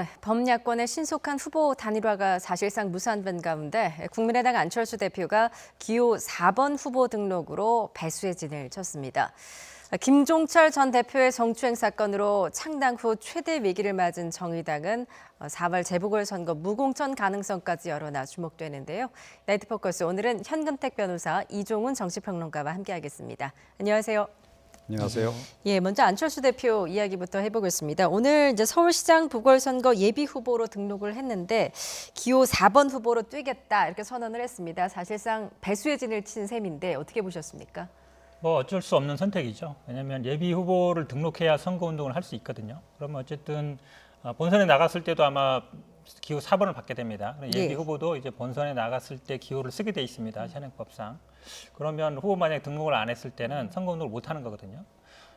네, 범야권의 신속한 후보 단일화가 사실상 무산된 가운데 국민의당 안철수 대표가 기호 4번 후보 등록으로 배수의 진을 쳤습니다. 김종철 전 대표의 성추행 사건으로 창당 후 최대 위기를 맞은 정의당은 4월 재보궐선거 무공천 가능성까지 열어놔 주목되는데요. 나이트포커스 오늘은 현근택 변호사, 이종훈 정치평론가와 함께하겠습니다. 안녕하세요. 안녕하세요. 예, 먼저 안철수 대표 이야기부터 해보겠습니다. 오늘 이제 서울시장 보궐선거 예비 후보로 등록을 했는데 기호 4번 후보로 뛰겠다 이렇게 선언을 했습니다. 사실상 배수의 진을 친 셈인데 어떻게 보셨습니까? 뭐 어쩔 수 없는 선택이죠. 왜냐하면 예비 후보를 등록해야 선거운동을 할 수 있거든요. 그러면 어쨌든 본선에 나갔을 때도 아마 기호 4번을 받게 됩니다. 예비 후보도 이제 본선에 나갔을 때 기호를 쓰게 돼 있습니다. 현행법상. 그러면 후보 만약에 등록을 안 했을 때는 선거운동을 못 하는 거거든요.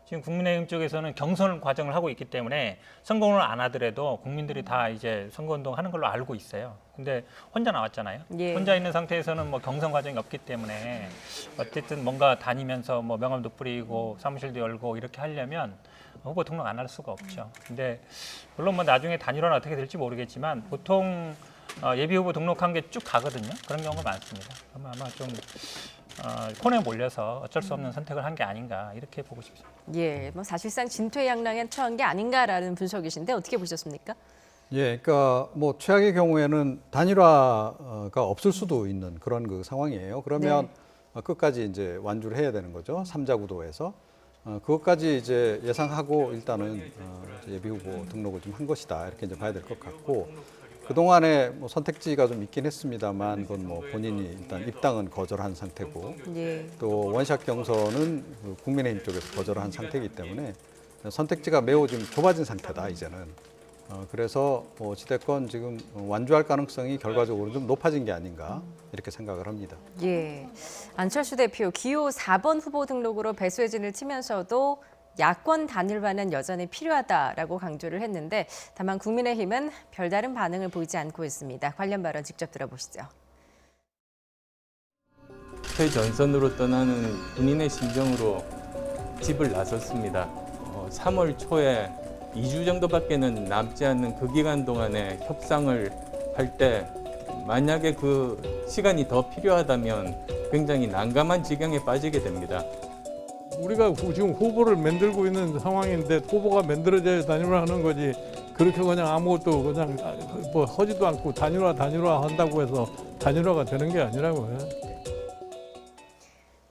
지금 국민의힘 쪽에서는 경선 과정을 하고 있기 때문에 선거운동을 안 하더라도 국민들이 다 이제 선거운동 하는 걸로 알고 있어요. 근데 혼자 나왔잖아요. 예. 혼자 있는 상태에서는 뭐 경선 과정이 없기 때문에 어쨌든 뭔가 다니면서 뭐 명함도 뿌리고 사무실도 열고 이렇게 하려면 후보 등록 안 할 수가 없죠. 근데 물론 뭐 나중에 단일화는 어떻게 될지 모르겠지만 보통 예비 후보 등록한 게 쭉 가거든요. 그런 경우가 많습니다. 그러면 아마 좀 코너에 몰려서 어쩔 수 없는 선택을 한 게 아닌가 이렇게 보고 싶습니다. 예, 뭐 사실상 진퇴양난에 처한 게 아닌가라는 분석이신데 어떻게 보셨습니까? 예, 그러니까 뭐 최악의 경우에는 단일화가 없을 수도 있는 그런 그 상황이에요. 그러면 끝까지 이제 완주를 해야 되는 거죠. 3자 구도에서. 그것까지 이제 예상하고 일단은 예비 후보 등록을 좀 한 것이다 이렇게 이제 봐야 될 것 같고 그동안에 뭐 선택지가 좀 있긴 했습니다만 그건 뭐 본인이 일단 입당은 거절한 상태고 예. 또 원샷 경선은 그 국민의힘 쪽에서 거절한 상태이기 때문에 선택지가 매우 좀 좁아진 상태다 이제는. 그래서 어찌됐건 지금 완주할 가능성이 결과적으로 좀 높아진 게 아닌가 이렇게 생각을 합니다. 예, 안철수 대표 기호 4번 후보 등록으로 배수의 진을 치면서도 야권 단일화는 여전히 필요하다라고 강조를 했는데 다만 국민의힘은 별다른 반응을 보이지 않고 있습니다. 관련 발언 직접 들어보시죠. 최전선으로 떠나는 군인의 심정으로 집을 나섰습니다. 3월 초에 2주 정도밖에는 남지 않는 그 기간 동안에 협상을 할 때 만약에 그 시간이 더 필요하다면 굉장히 난감한 지경에 빠지게 됩니다. 우리가 지금 후보를 만들고 있는 상황인데 후보가 만들어져야 단일화하는 거지 그렇게 그냥 아무것도 그냥 뭐 하지도 않고 단일화 한다고 해서 단일화가 되는 게 아니라고요.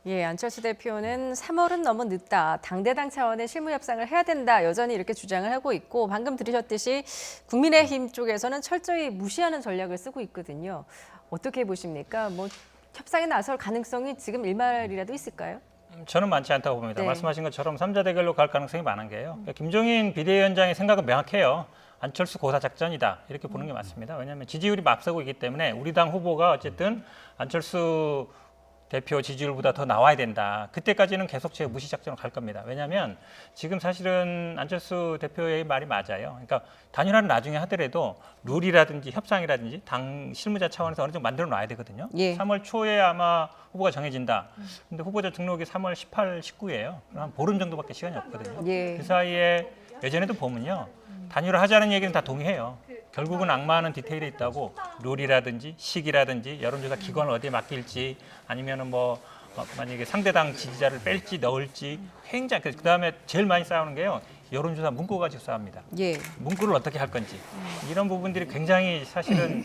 예, 안철수 대표는 3월은 너무 늦다. 당대당 차원의 실무 협상을 해야 된다. 여전히 이렇게 주장을 하고 있고 방금 들으셨듯이 국민의힘 쪽에서는 철저히 무시하는 전략을 쓰고 있거든요. 어떻게 보십니까? 뭐 협상에 나설 가능성이 지금 일말이라도 있을까요? 저는 많지 않다고 봅니다. 네. 말씀하신 것처럼 3자 대결로 갈 가능성이 많은 게요. 김종인 비대위원장의 생각은 명확해요. 안철수 고사 작전이다 이렇게 보는 게 맞습니다. 왜냐하면 지지율이 앞서고 있기 때문에 우리 당 후보가 어쨌든 안철수 대표 지지율보다 더 나와야 된다. 그때까지는 계속 제 무시 작전으로 갈 겁니다. 왜냐하면 지금 사실은 안철수 대표의 말이 맞아요. 그러니까 단일화는 나중에 하더라도 룰이라든지 협상이라든지 당 실무자 차원에서 어느 정도 만들어 놔야 되거든요. 예. 3월 초에 아마 후보가 정해진다. 근데 후보자 등록이 3월 18, 19예요. 한 보름 정도밖에 시간이 없거든요. 예. 그 사이에 예전에도 보면요. 단일화 하자는 얘기는 다 동의해요. 결국은 악마는 디테일에 있다고 룰이라든지 시기라든지 여론조사 기관을 어디에 맡길지 아니면은 뭐 만약에 상대당 지지자를 뺄지 넣을지 굉장히 그다음에 제일 많이 싸우는 게요. 여론조사 문구 가지고 싸웁니다. 예. 문구를 어떻게 할 건지 이런 부분들이 굉장히 사실은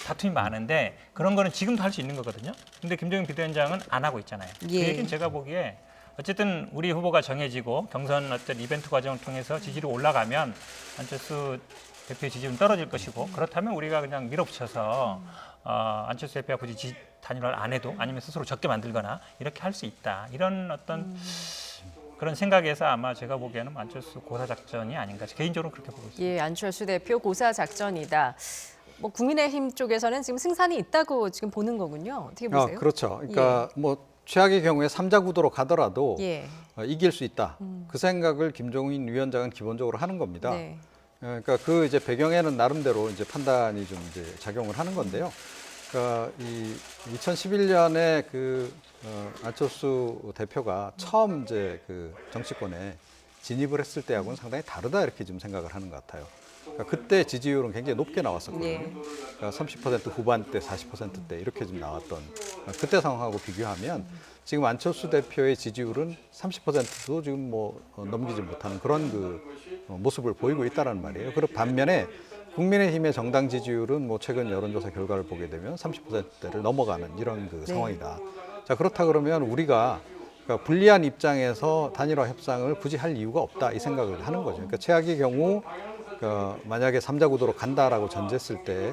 다툼이 많은데 그런 거는 지금도 할 수 있는 거거든요. 근데 김종인 비대위원장은 안 하고 있잖아요. 예. 그 얘기는 제가 보기에 어쨌든 우리 후보가 정해지고 경선 어떤 이벤트 과정을 통해서 지지율이 올라가면 안철수 대표의 지지율은 떨어질 것이고 그렇다면 우리가 그냥 밀어붙여서 안철수 대표가 굳이 단일화를 안 해도 아니면 스스로 적게 만들거나 이렇게 할 수 있다. 이런 어떤 그런 생각에서 아마 제가 보기에는 안철수 고사 작전이 아닌가 개인적으로 그렇게 보고 있습니다. 예, 안철수 대표 고사 작전이다. 뭐 국민의힘 쪽에서는 지금 승산이 있다고 지금 보는 거군요. 어떻게 보세요? 그렇죠. 그러니까 뭐 최악의 경우에 3자 구도로 가더라도 예. 이길 수 있다. 그 생각을 김종인 위원장은 기본적으로 하는 겁니다. 네. 그러니까 그 이제 배경에는 나름대로 이제 판단이 좀 이제 작용을 하는 건데요. 그러니까 이 2011년에 그 안철수 대표가 처음 이제 그 정치권에 진입을 했을 때하고는 상당히 다르다 이렇게 좀 생각을 하는 것 같아요. 그러니까 그때 지지율은 굉장히 높게 나왔었거든요. 네. 그러니까 30% 후반대, 40%대 이렇게 좀 나왔던 그때 상황하고 비교하면 지금 안철수 대표의 지지율은 30%도 지금 뭐 넘기지 못하는 그런 그 모습을 보이고 있다는 말이에요. 그리고 반면에 국민의힘의 정당 지지율은 뭐 최근 여론조사 결과를 보게 되면 30%대를 넘어가는 이런 그 상황이다. 자, 그렇다 그러면 우리가 그러니까 불리한 입장에서 단일화 협상을 굳이 할 이유가 없다 이 생각을 하는 거죠. 그러니까 최악의 경우 만약에 3자 구도로 간다라고 전제했을 때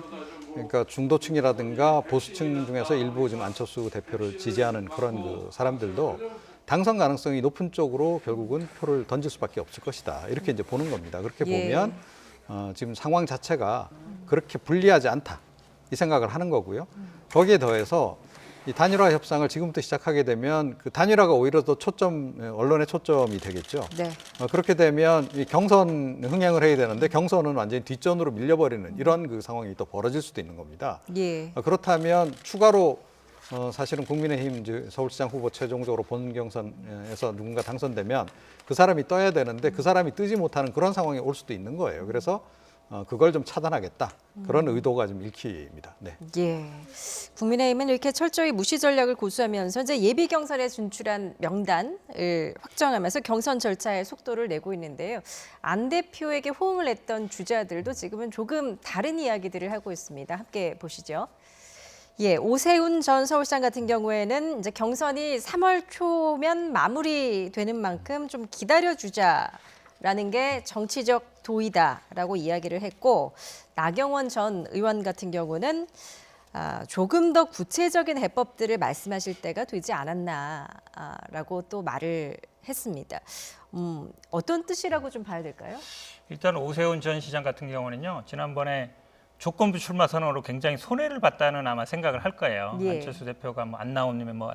그러니까 중도층이라든가 보수층 중에서 일부 지금 안철수 대표를 지지하는 그런 그 사람들도 당선 가능성이 높은 쪽으로 결국은 표를 던질 수밖에 없을 것이다. 이렇게 이제 보는 겁니다. 그렇게 예. 보면 지금 상황 자체가 그렇게 불리하지 않다. 이 생각을 하는 거고요. 거기에 더해서 이 단일화 협상을 지금부터 시작하게 되면 그 단일화가 오히려 더 언론의 초점이 되겠죠. 네. 그렇게 되면 이 경선 흥행을 해야 되는데 경선은 완전히 뒷전으로 밀려버리는 이런 그 상황이 또 벌어질 수도 있는 겁니다. 예. 그렇다면 추가로 사실은 국민의힘 서울시장 후보 최종적으로 본 경선에서 누군가 당선되면 그 사람이 떠야 되는데 그 사람이 뜨지 못하는 그런 상황이 올 수도 있는 거예요. 그래서 그걸 좀 차단하겠다. 그런 의도가 좀 읽힙니다. 네. 예. 국민의힘은 이렇게 철저히 무시 전략을 고수하면서 이제 예비 경선에 진출한 명단을 확정하면서 경선 절차에 속도를 내고 있는데요. 안 대표에게 호응을 했던 주자들도 지금은 조금 다른 이야기들을 하고 있습니다. 함께 보시죠. 예, 오세훈 전 서울시장 같은 경우에는 이제 경선이 3월 초면 마무리되는 만큼 좀 기다려주자라는 게 정치적 도의다라고 이야기를 했고, 나경원 전 의원 같은 경우는 조금 더 구체적인 해법들을 말씀하실 때가 되지 않았나라고 또 말을 했습니다. 어떤 뜻이라고 좀 봐야 될까요? 일단 오세훈 전 시장 같은 경우는요. 지난번에 조건부 출마 선언으로 굉장히 손해를 봤다는 아마 생각을 할 거예요. 예. 안철수 대표가 뭐 안 나오면 뭐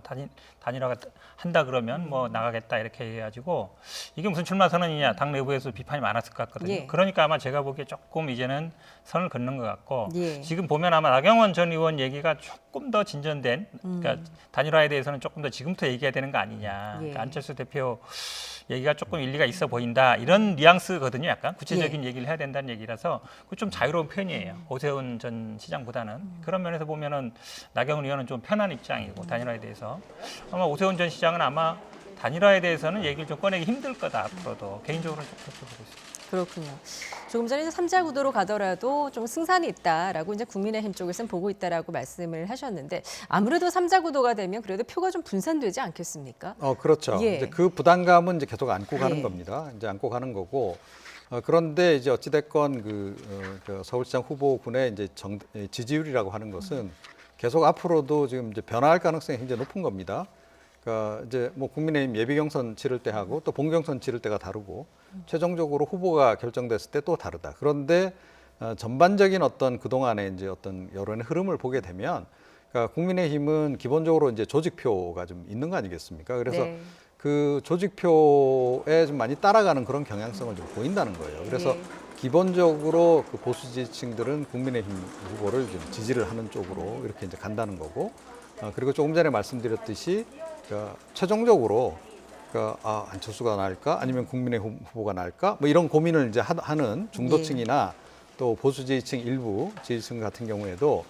단일화가 한다 그러면 뭐 나가겠다 이렇게 해가지고 이게 무슨 출마 선언이냐 당 내부에서 비판이 많았을 것 같거든요. 예. 그러니까 아마 제가 보기에 조금 이제는 선을 긋는 것 같고 예. 지금 보면 아마 나경원 전 의원 얘기가 조금 더 진전된 그러니까 단일화에 대해서는 조금 더 지금부터 얘기해야 되는 거 아니냐. 예. 그러니까 안철수 대표 얘기가 조금 일리가 있어 보인다 이런 뉘앙스거든요. 약간 구체적인 얘기를 해야 된다는 얘기라서 그 좀 자유로운 편이에요. 오세훈 전 시장보다는 그런 면에서 보면은 나경원 의원은 좀 편한 입장이고 단일화에 대해서 아마 오세훈 전 시장은 아마 단일화에 대해서는 얘기를 좀 꺼내기 힘들 거다 앞으로도 개인적으로는 좀 그렇게 보고 있습니다. 그렇군요. 조금 전에 3자 구도로 가더라도 좀 승산이 있다라고 이제 국민의힘 쪽에서는 보고 있다라고 말씀을 하셨는데 아무래도 3자 구도가 되면 그래도 표가 좀 분산되지 않겠습니까? 그렇죠. 예. 이제 그 부담감은 이제 계속 안고 가는 예. 겁니다. 이제 안고 가는 거고. 그런데 이제 어찌됐건 그 서울시장 후보군의 이제 지지율이라고 하는 것은 계속 앞으로도 지금 이제 변화할 가능성이 굉장히 높은 겁니다. 그러니까 이제 뭐 국민의힘 예비 경선 치를 때 하고 또 본 경선 치를 때가 다르고 최종적으로 후보가 결정됐을 때 또 다르다. 그런데 전반적인 어떤 그동안의 이제 어떤 여론의 흐름을 보게 되면 그러니까 국민의힘은 기본적으로 이제 조직표가 좀 있는 거 아니겠습니까? 그래서 네. 그 조직표에 좀 많이 따라가는 그런 경향성을 좀 보인다는 거예요. 그래서 네. 기본적으로 그 보수 지지층들은 국민의힘 후보를 좀 지지를 하는 쪽으로 이렇게 이제 간다는 거고, 그리고 조금 전에 말씀드렸듯이 최종적으로 안철수가 나을까 아니면 국민의힘 후보가 나을까 뭐 이런 고민을 이제 하는 중도층이나 또 보수 지지층 일부 지지층 같은 경우에도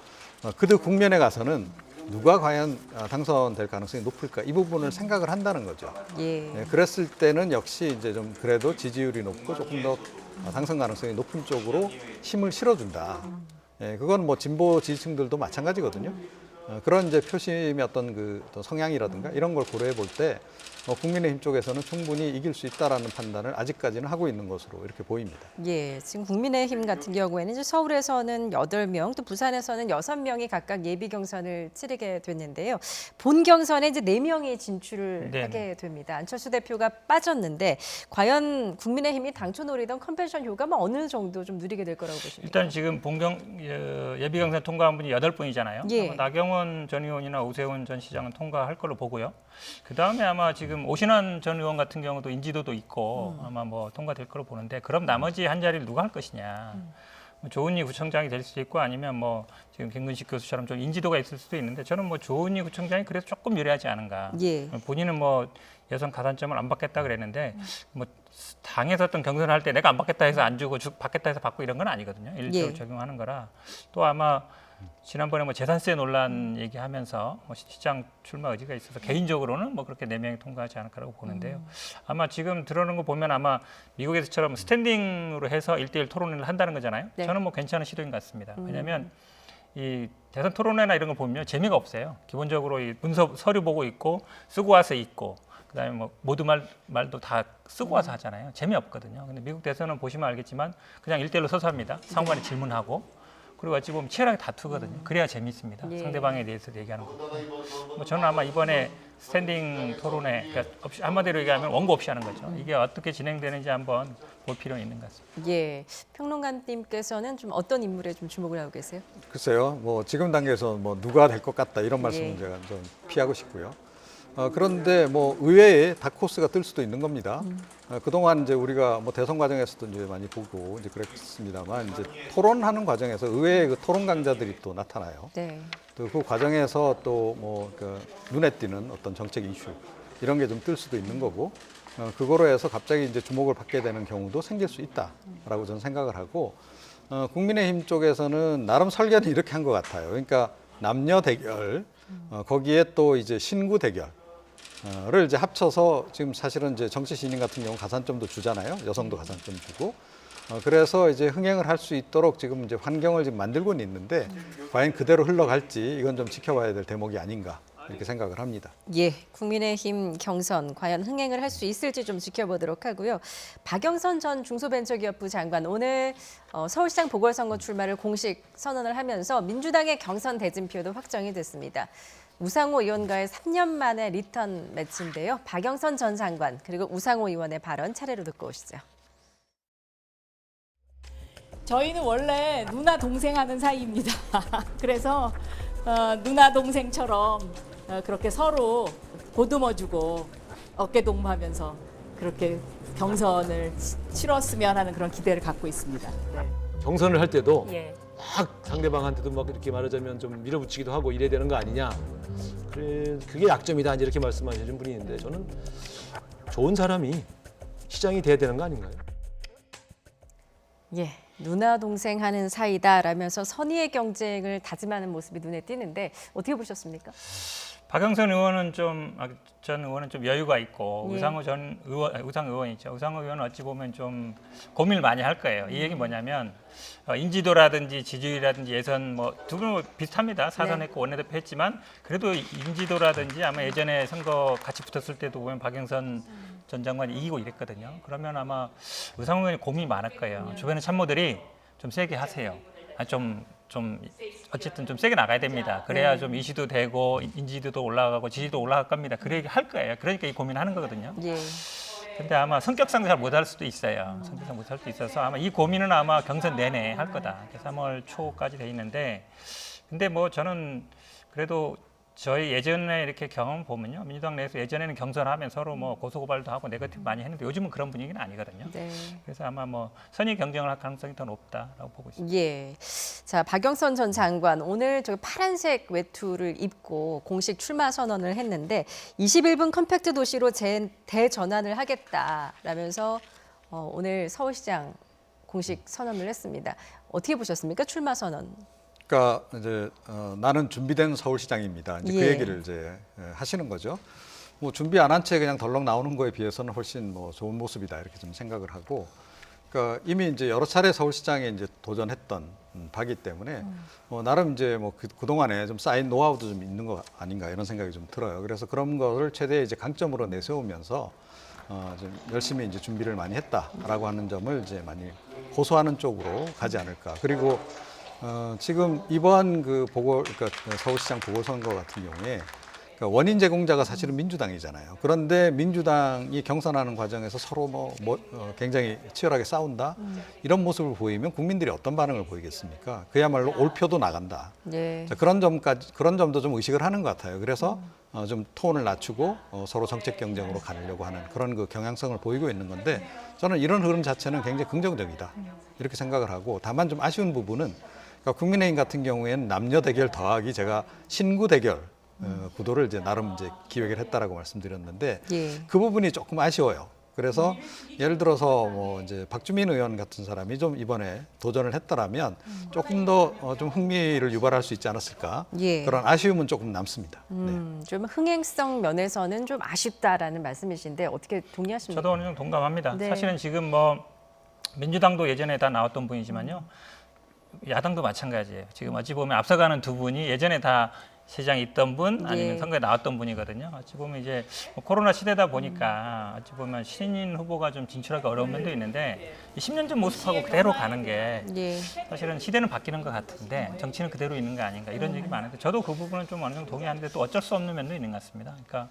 그들 국면에 가서는 누가 과연 당선될 가능성이 높을까 이 부분을 생각을 한다는 거죠. 예. 네, 그랬을 때는 역시 이제 좀 그래도 지지율이 높고 조금 더 당선 가능성이 높은 쪽으로 힘을 실어준다. 예, 그건 뭐 진보 지지층들도 마찬가지거든요. 그런 이제 표심의 어떤 그 성향이라든가 이런 걸 고려해 볼 때 국민의힘 쪽에서는 충분히 이길 수 있다라는 판단을 아직까지는 하고 있는 것으로 이렇게 보입니다. 예, 지금 국민의힘 같은 경우에는 이제 서울에서는 8명, 또 부산에서는 6명이 각각 예비 경선을 치르게 됐는데요. 본 경선에 이제 4명이 진출을 네. 하게 됩니다. 안철수 대표가 빠졌는데 과연 국민의힘이 당초 노리던 컨벤션 효과는 어느 정도 좀 누리게 될 거라고 보십니까? 일단 지금 예비 경선 통과한 분이 8분이잖아요. 예. 아마 나경원 전 의원이나 오세훈 전 시장은 통과할 걸로 보고요. 그 다음에 아마 지금 오신환 전 의원 같은 경우도 인지도도 있고 아마 뭐 통과될 걸로 보는데 그럼 나머지 한 자리를 누가 할 것이냐. 조은희 구청장이 될 수도 있고 아니면 뭐 지금 김근식 교수처럼 좀 인지도가 있을 수도 있는데 저는 뭐 조은희 구청장이 그래도 조금 유리하지 않은가. 예. 본인은 뭐 예선 가산점을 안 받겠다 그랬는데 뭐 당에서 어떤 경선을 할 때 내가 안 받겠다 해서 안 주고 받겠다 해서 받고 이런 건 아니거든요. 일적으로 예. 적용하는 거라. 또 아마 지난번에 뭐 재산세 논란 얘기하면서 뭐 시장 출마 의지가 있어서 개인적으로는 뭐 그렇게 4명이 통과하지 않을까라고 보는데요. 아마 지금 들어오는 거 보면 아마 미국에서처럼 스탠딩으로 해서 1대1 토론을 한다는 거잖아요. 네. 저는 뭐 괜찮은 시도인 것 같습니다. 왜냐하면 이 대선 토론회나 이런 거 보면 재미가 없어요. 기본적으로 이 문서 서류 보고 있고 쓰고 와서 있고 그다음에 뭐 모두 말도 다 쓰고 와서 하잖아요. 재미없거든요. 근데 미국 대선은 보시면 알겠지만 그냥 1대1로 서서 합니다. 상관이 질문하고 그리고 어찌 보면 치열하게 다투거든요. 그래야 재미있습니다. 예. 상대방에 대해서 얘기하는 거. 뭐 저는 아마 이번에 스탠딩 토론회 그러니까 없이, 한마디로 얘기하면 원고 없이 하는 거죠. 이게 어떻게 진행되는지 한번 볼 필요는 있는 것 같습니다. 예. 평론가님께서는 좀 어떤 인물에 좀 주목을 하고 계세요? 글쎄요, 뭐 지금 단계에서 뭐 누가 될 것 같다 이런 말씀은 예. 제가 좀 피하고 싶고요. 그런데 뭐 의외에 다크호스가 뜰 수도 있는 겁니다. 그동안 이제 우리가 뭐 대선 과정에서도 이제 많이 보고 이제 그랬습니다만 이제 토론하는 과정에서 의외의 그 토론 강자들이 또 나타나요. 네. 또 그 과정에서 또 뭐 그 눈에 띄는 어떤 정책 이슈 이런 게 좀 뜰 수도 있는 거고 그거로 해서 갑자기 이제 주목을 받게 되는 경우도 생길 수 있다라고 저는 생각을 하고 국민의힘 쪽에서는 나름 설계는 이렇게 한 것 같아요. 그러니까 남녀 대결 거기에 또 이제 신구 대결을 이제 합쳐서 지금 사실은 이제 정치 신인 같은 경우 가산점도 주잖아요. 여성도 가산점 주고. 그래서 이제 흥행을 할 수 있도록 지금 이제 환경을 지금 만들고는 있는데 과연 그대로 흘러갈지 이건 좀 지켜봐야 될 대목이 아닌가 이렇게 생각을 합니다. 예, 국민의힘 경선 과연 흥행을 할 수 있을지 좀 지켜보도록 하고요. 박영선 전 중소벤처기업부 장관 오늘 서울시장 보궐선거 출마를 공식 선언을 하면서 민주당의 경선 대진표도 확정이 됐습니다. 우상호 의원과의 3년 만에 리턴 매치인데요. 박영선 전 장관 그리고 우상호 의원의 발언 차례로 듣고 오시죠. 저희는 원래 누나 동생 하는 사이입니다. 그래서 누나 동생처럼 그렇게 서로 보듬어주고 어깨 동무하면서 그렇게 경선을 치렀으면 하는 그런 기대를 갖고 있습니다. 네. 경선을 할 때도 예. 막 상대방한테도 막 이렇게 말하자면 좀 밀어붙이기도 하고 이래야 되는 거 아니냐. 그게 약점이다 이제 이렇게 말씀하시는 분이 있는데 저는 좋은 사람이 시장이 돼야 되는 거 아닌가요? 예, 누나 동생 하는 사이다라면서 선의의 경쟁을 다짐하는 모습이 눈에 띄는데 어떻게 보셨습니까? 박영선 의원은 전 의원은 좀 여유가 있고 예. 우상호 의원이죠. 우상호 의원은 어찌 보면 좀 고민을 많이 할 거예요. 이 얘기 뭐냐면 인지도라든지 지지율이라든지 예선 뭐 두 분 비슷합니다. 사선했고 원내대표 했지만 그래도 인지도라든지 아마 예전에 선거 같이 붙었을 때도 보면 박영선 전 장관이 이기고 이랬거든요. 그러면 아마 우상호 의원이 고민이 많을 거예요. 주변의 참모들이 좀 세게 하세요. 좀 어쨌든 좀 세게 나가야 됩니다. 그래야 좀 이슈도 되고 인지도도 올라가고 지지도 올라갈 겁니다. 그 얘기 할 거예요. 그러니까 이 고민하는 거거든요. 예. 근데 아마 성격상 잘 못할 수도 있어요. 성격상 못할 수도 있어서 아마 이 고민은 아마 경선 내내 할 거다. 3월 초까지 돼 있는데 근데 뭐 저는 그래도 저희 예전에 이렇게 경험 보면요. 민주당 내에서 예전에는 경선하면 서로 뭐 고소고발도 하고 네거티브 많이 했는데 요즘은 그런 분위기는 아니거든요. 네. 그래서 아마 뭐 선의 경쟁을 할 가능성이 더 높다라고 보고 있습니다. 예. 자, 박영선 전 장관 오늘 저 파란색 외투를 입고 공식 출마 선언을 했는데 21분 컴팩트 도시로 대전환을 하겠다라면서 오늘 서울시장 공식 선언을 했습니다. 어떻게 보셨습니까? 출마 선언. 그러니까 이제 나는 준비된 서울시장입니다. 이제 예. 그 얘기를 이제 하시는 거죠. 뭐 준비 안 한 채 그냥 덜렁 나오는 거에 비해서는 훨씬 뭐 좋은 모습이다 이렇게 좀 생각을 하고, 그러니까 이미 이제 여러 차례 서울시장에 이제 도전했던 바기 때문에 나름 이제 뭐 그 동안에 좀 쌓인 노하우도 좀 있는 거 아닌가 이런 생각이 좀 들어요. 그래서 그런 거를 최대 이제 강점으로 내세우면서 좀 열심히 이제 준비를 많이 했다라고 하는 점을 이제 많이 고소하는 쪽으로 가지 않을까. 그리고 지금 이번 그러니까 서울시장 보궐선거 같은 경우에 그러니까 원인 제공자가 사실은 민주당이잖아요. 그런데 민주당이 경선하는 과정에서 서로 굉장히 치열하게 싸운다 이런 모습을 보이면 국민들이 어떤 반응을 보이겠습니까? 그야말로 올표도 나간다. 예. 자, 그런 점도 좀 의식을 하는 것 같아요. 그래서 좀 톤을 낮추고 서로 정책 경쟁으로 가려고 하는 그런 그 경향성을 보이고 있는 건데 저는 이런 흐름 자체는 굉장히 긍정적이다 이렇게 생각을 하고 다만 좀 아쉬운 부분은 그러니까 국민의힘 같은 경우에는 남녀 대결 더하기 제가 신구 대결 구도를 이제 나름 이제 기획을 했다라고 말씀드렸는데 예. 그 부분이 조금 아쉬워요. 그래서 예를 들어서 뭐 이제 박주민 의원 같은 사람이 좀 이번에 도전을 했더라면 조금 더 좀 흥미를 유발할 수 있지 않았을까 예. 그런 아쉬움은 조금 남습니다. 네. 좀 흥행성 면에서는 좀 아쉽다라는 말씀이신데 어떻게 동의하십니까? 저도 어느 정도 동감합니다. 네. 사실은 지금 뭐 민주당도 예전에 다 나왔던 분이지만요. 야당도 마찬가지예요. 지금 어찌 보면 앞서가는 두 분이 예전에 다 시장에 있던 분 아니면 예. 선거에 나왔던 분이거든요. 어찌 보면 이제 뭐 코로나 시대다 보니까 어찌 보면 신인 후보가 좀 진출하기 어려운 면도 있는데 10년 전 모습하고 그대로 가는 게 예. 사실은 시대는 바뀌는 것 같은데 정치는 그대로 있는 거 아닌가 이런 얘기 많은데 저도 그 부분은 좀 어느 정도 동의하는데 또 어쩔 수 없는 면도 있는 것 같습니다. 그러니까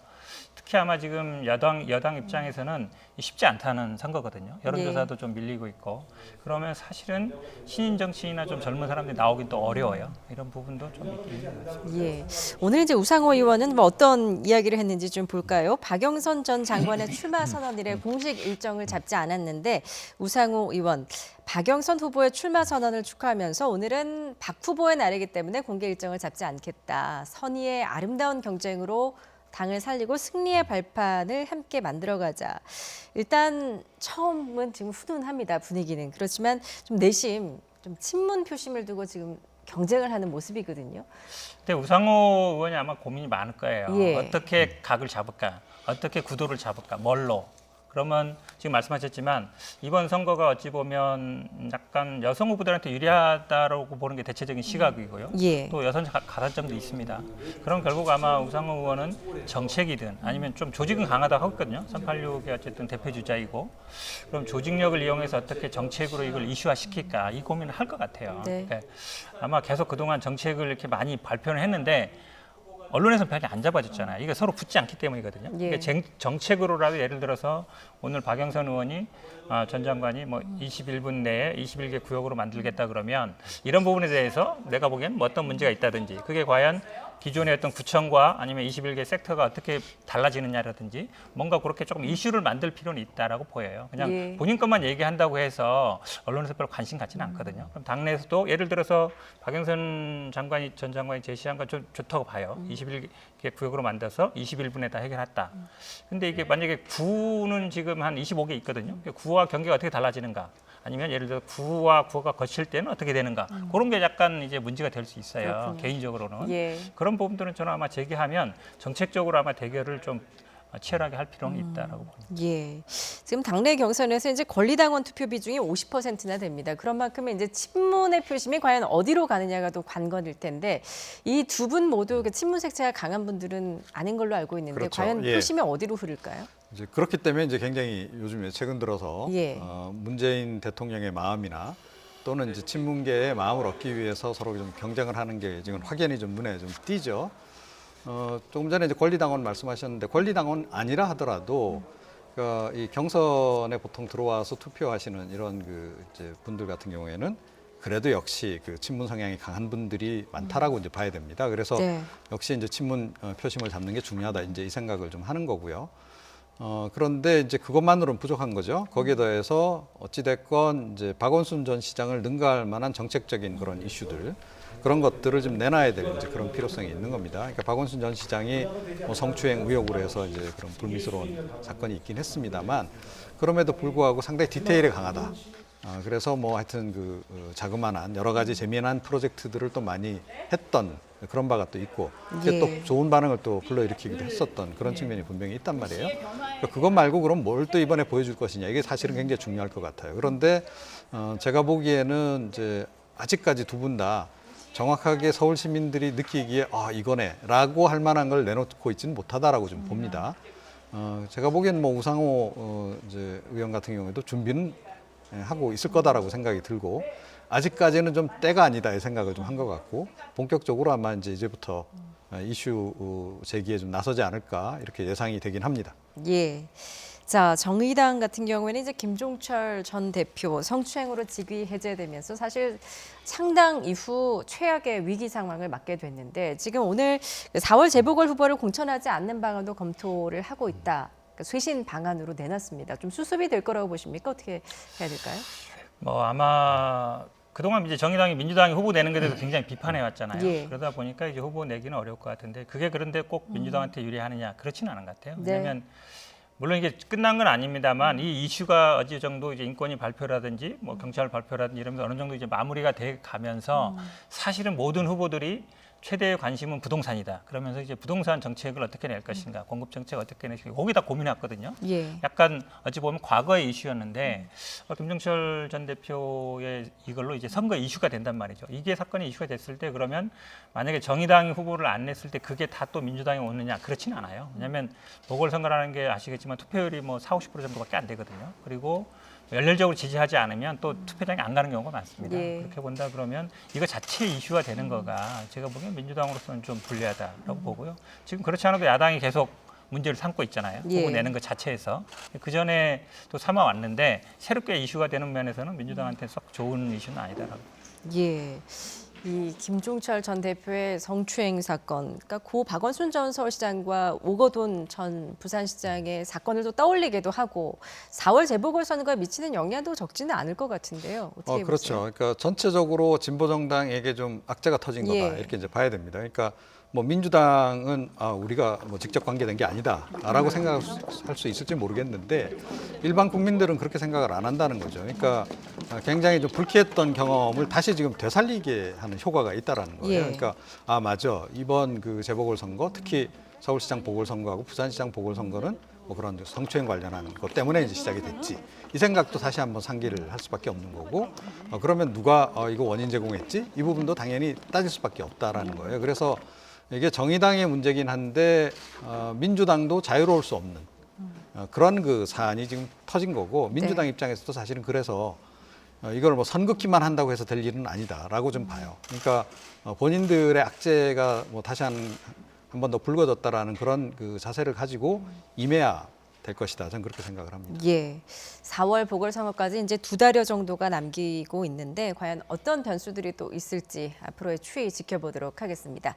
특히 아마 지금 여당 입장에서는 쉽지 않다는 선거거든요. 여론조사도 좀 밀리고 있고 그러면 사실은 신인 정치인이나 좀 젊은 사람들이 나오긴 또 어려워요. 이런 부분도 좀 있긴 있는 것 같습니다. 예. 오늘 이제 우상호 의원은 뭐 어떤 이야기를 했는지 좀 볼까요? 박영선 전 장관의 출마 선언일에 공식 일정을 잡지 않았는데 우상호 의원 박영선 후보의 출마 선언을 축하하면서 오늘은 박 후보의 날이기 때문에 공개 일정을 잡지 않겠다. 선의의 아름다운 경쟁으로 당을 살리고 승리의 발판을 함께 만들어가자. 일단 처음은 지금 훈훈합니다. 분위기는. 그렇지만 좀 내심, 좀 친문 표심을 두고 지금 경쟁을 하는 모습이거든요. 근데 우상호 의원이 아마 고민이 많을 거예요. 예. 어떻게 각을 잡을까? 어떻게 구도를 잡을까? 뭘로? 그러면 지금 말씀하셨지만 이번 선거가 어찌 보면 약간 여성 후보들한테 유리하다고 보는 게 대체적인 시각이고요. 예. 또 여성 가산점도 있습니다. 그럼 결국 아마 우상호 의원은 정책이든 아니면 좀 조직은 강하다고 하거든요. 386의 어쨌든 대표 주자이고 그럼 조직력을 이용해서 어떻게 정책으로 이걸 이슈화시킬까 이 고민을 할 것 같아요. 네. 그러니까 아마 계속 그동안 정책을 이렇게 많이 발표를 했는데 언론에서는 별로 안 잡아줬잖아요. 이게 서로 붙지 않기 때문이거든요. 예. 그러니까 정책으로라도 예를 들어서 오늘 박영선 의원이 전 장관이 뭐 21분 내에 21개 구역으로 만들겠다 그러면 이런 부분에 대해서 내가 보기엔 뭐 어떤 문제가 있다든지 그게 과연 기존의 어떤 구청과 아니면 21개 섹터가 어떻게 달라지느냐라든지 뭔가 그렇게 조금 이슈를 만들 필요는 있다라고 보여요. 그냥 예. 본인 것만 얘기한다고 해서 언론에서 별로 관심 갖지는 않거든요. 그럼 당내에서도 예를 들어서 박영선 전 장관이 제시한 건 좀 좋다고 봐요. 21개 구역으로 만들어서 21분에 다 해결했다. 근데 이게 만약에 구는 지금 한 25개 있거든요. 구와 경계가 어떻게 달라지는가? 아니면 예를 들어 구와 구가 거칠 때는 어떻게 되는가? 그런 게 약간 이제 문제가 될 수 있어요. 그렇군요. 개인적으로는. 예. 그런 부분들은 저는 아마 제기하면 정책적으로 아마 대결을 좀 치열하게 할 필요는 있다라고 봅니다. 예. 지금 당내 경선에서 이제 권리당원 투표 비중이 50%나 됩니다. 그런 만큼 이제 친문의 표심이 과연 어디로 가느냐가 또 관건일 텐데 이 두 분 모두 그 친문 색채가 강한 분들은 아닌 걸로 알고 있는데 그렇죠. 과연 예. 표심이 어디로 흐를까요? 이제 그렇기 때문에 이제 굉장히 요즘에 최근 들어서 예. 문재인 대통령의 마음이나 또는 이제 친문계의 마음을 얻기 위해서 서로 좀 경쟁을 하는 게 지금 확연히 좀 눈에 좀 띄죠. 조금 전에 이제 권리당원 말씀하셨는데 권리당원 아니라 하더라도 그러니까 이 경선에 보통 들어와서 투표하시는 이런 그 이제 분들 같은 경우에는 그래도 역시 그 친문 성향이 강한 분들이 많다라고 이제 봐야 됩니다. 그래서 네. 역시 이제 친문 표심을 잡는 게 중요하다 이제 이 생각을 좀 하는 거고요. 그런데 이제 그것만으로는 부족한 거죠. 거기에 더해서 어찌됐건 이제 박원순 전 시장을 능가할 만한 정책적인 그런 이슈들 그런 것들을 좀 내놔야 될 이제 그런 필요성이 있는 겁니다. 그러니까 박원순 전 시장이 뭐 성추행 의혹으로 해서 이제 그런 불미스러운 사건이 있긴 했습니다만 그럼에도 불구하고 상당히 디테일에 강하다. 그래서 뭐 하여튼 그 자그마한 여러 가지 재미난 프로젝트들을 또 많이 했던 그런 바가 또 있고 그게 예. 또 좋은 반응을 또 불러일으키기도 했었던 그런 측면이 분명히 있단 말이에요. 그러니까 그것 말고 그럼 뭘 또 이번에 보여줄 것이냐 이게 사실은 굉장히 중요할 것 같아요. 그런데 제가 보기에는 이제 아직까지 두 분 다 정확하게 서울 시민들이 느끼기에 이거네라고 할 만한 걸 내놓고 있지는 못하다라고 좀 봅니다. 제가 보기엔 뭐 우상호 이제 의원 같은 경우에도 준비는 하고 있을 거다라고 생각이 들고 아직까지는 좀 때가 아니다 이 생각을 좀 한 것 같고 본격적으로 아마 이제부터 이슈 제기에 좀 나서지 않을까 이렇게 예상이 되긴 합니다. 예. 자, 정의당 같은 경우에는 이제 김종철 전 대표 성추행으로 직위 해제되면서 사실 창당 이후 최악의 위기 상황을 맞게 됐는데 지금 오늘 4월 재보궐 후보를 공천하지 않는 방안도 검토를 하고 있다. 그러니까 쇄신 방안으로 내놨습니다. 좀 수습이 될 거라고 보십니까? 어떻게 해야 될까요? 뭐 아마 그동안 이제 정의당이 민주당이 후보 내는 것에 대해서 굉장히 비판해 왔잖아요. 예. 그러다 보니까 이제 후보 내기는 어려울 것 같은데 그게 그런데 꼭 민주당한테 유리하느냐 그렇지는 않은 것 같아요. 네. 왜냐하면 물론 이게 끝난 건 아닙니다만 이 이슈가 어느 정도 이제 인권위 발표라든지 뭐 경찰 발표라든지 이러면서 어느 정도 이제 마무리가 돼 가면서 사실은 모든 후보들이 최대의 관심은 부동산이다. 그러면서 이제 부동산 정책을 어떻게 낼 것인가, 공급 정책 어떻게 낼 것인가, 거기다 고민했거든요. 예. 약간 어찌 보면 과거의 이슈였는데 김종철 전 대표의 이걸로 이제 선거 이슈가 된단 말이죠. 이게 사건이 이슈가 됐을 때 그러면 만약에 정의당이 후보를 안 냈을 때 그게 다 또 민주당이 오느냐 그렇지는 않아요. 왜냐하면 보궐선거라는 게 아시겠지만 투표율이 뭐 40~50% 정도밖에 안 되거든요. 그리고 열렬적으로 지지하지 않으면 또 투표장에 안 가는 경우가 많습니다. 예. 그렇게 본다 그러면 이거 자체 이슈가 되는 거가 제가 보기엔 민주당으로서는 좀 불리하다라고 보고요. 지금 그렇지 않아도 야당이 계속 문제를 삼고 있잖아요. 예. 후보 내는 것 자체에서. 그 전에 또 삼아 왔는데 새롭게 이슈가 되는 면에서는 민주당한테 썩 좋은 이슈는 아니다라고. 예. 이 김종철 전 대표의 성추행 사건, 그러니까 고 박원순 전 서울시장과 오거돈 전 부산시장의 사건을 또 떠올리기도 하고 4월 재보궐선거에 미치는 영향도 적지는 않을 것 같은데요. 어떻게 그렇죠. 보세요? 그러니까 전체적으로 진보 정당에게 좀 악재가 터진 거다 예. 이렇게 이제 봐야 됩니다. 그러니까 뭐 민주당은 우리가 뭐 직접 관계된 게 아니다라고 생각할 수 있을지 모르겠는데 일반 국민들은 그렇게 생각을 안 한다는 거죠. 그러니까 굉장히 좀 불쾌했던 경험을 다시 지금 되살리게 하는 효과가 있다라는 거예요. 예. 그러니까 맞아 이번 그 재보궐선거 특히 서울시장 보궐선거하고 부산시장 보궐선거는 뭐 그런 성추행 관련한 것 때문에 이제 시작이 됐지. 이 생각도 다시 한번 상기를 할 수밖에 없는 거고 그러면 누가 이거 원인 제공했지? 이 부분도 당연히 따질 수밖에 없다라는 거예요. 그래서 이게 정의당의 문제긴 한데 민주당도 자유로울 수 없는 그런 그 사안이 지금 터진 거고 민주당 네. 입장에서도 사실은 그래서 이걸 뭐 선긋기만 한다고 해서 될 일은 아니다라고 좀 봐요. 그러니까 본인들의 악재가 뭐 다시 한 번 더 불거졌다라는 그런 그 자세를 가지고 임해야 될 것이다. 저는 그렇게 생각을 합니다. 예. 4월 보궐선거까지 이제 2달여 정도가 남기고 있는데 과연 어떤 변수들이 또 있을지 앞으로의 추이 지켜보도록 하겠습니다.